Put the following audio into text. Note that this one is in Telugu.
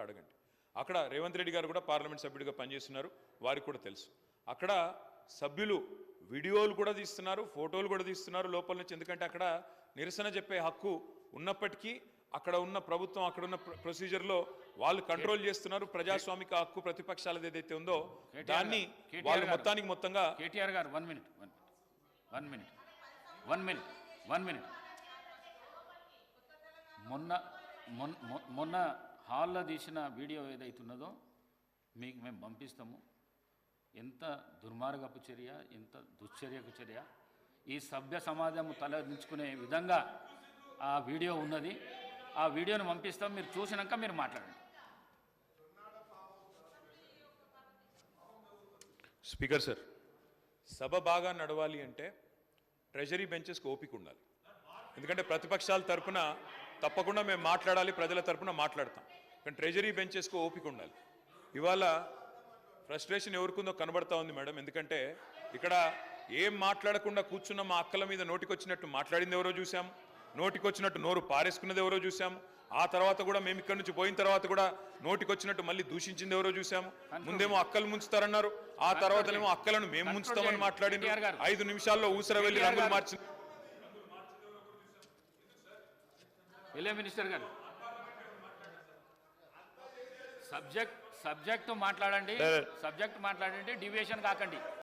కూడా అడగండి. అక్కడ రేవంత్ రెడ్డి గారు కూడా పార్లమెంట్ సభ్యుడిగా పనిచేస్తున్నారు, వారికి కూడా తెలుసు. అక్కడ సభ్యులు వీడియోలు కూడా తీస్తున్నారు, ఫోటోలు కూడా తీస్తున్నారు లోపల నుంచి. ఎందుకంటే అక్కడ నిరసన చెప్పే హక్కు ఉన్నప్పటికీ అక్కడ ఉన్న ప్రభుత్వం, అక్కడ ఉన్న ప్రొసీజర్లో వాళ్ళు కంట్రోల్ చేస్తున్నారు. ప్రజాస్వామిక హక్కు ప్రతిపక్షాలది ఏదైతే ఉందో దాన్ని వాళ్ళు మొత్తంగా. కేటీఆర్ గారు 1 మినిట్. మొన్న హాల్లో తీసిన వీడియో ఏదైతున్నదో మీకు మేము పంపిస్తాము. ఎంత దుర్మార్గపు చర్య, ఎంత దుశ్చర్యకు చర్య. ఈ సభ్య సమాజం తలదించుకునే విధంగా ఆ వీడియో ఉన్నది. ఆ వీడియోను పంపిస్తాం, మీరు చూసినాక మీరు మాట్లాడండి. స్పీకర్ సార్, సభ బాగా నడవాలి అంటే ట్రెజరీ బెంచెస్కి ఓపిక ఉండాలి. ఎందుకంటే ప్రతిపక్షాల తరపున తప్పకుండా మేము మాట్లాడాలి, ప్రజల తరపున మాట్లాడతాం. కానీ ట్రెజరీ బెంచెస్కి ఓపిక ఉండాలి. ఇవాళ ఫ్రస్ట్రేషన్ ఎవరికుందో కనబడతా ఉంది మేడం. ఎందుకంటే ఇక్కడ ఏం మాట్లాడకుండా కూర్చున్న మా అక్కల మీద నోటికొచ్చినట్టు మాట్లాడింది ఎవరో చూసాం, నోటికొచ్చినట్టు నోరు పారేసుకున్నది ఎవరో చూసాము. ఆ తర్వాత కూడా మేము ఇక్కడ నుంచి పోయిన తర్వాత కూడా నోటికొచ్చినట్టు మళ్ళీ దూషించింది ఎవరో చూసాము. ముందేమో అక్కలు ముంచుతారన్నారు, ఆ తర్వాతనేమో అక్కలను మేము ముంచుతామని మాట్లాడింది. 5 నిమిషాల్లో ఊసర వెళ్ళి రంగులు మార్చి. మినిస్టర్ గారు సబ్జెక్ట్ మాట్లాడండి, డివియేషన్ కాకండి.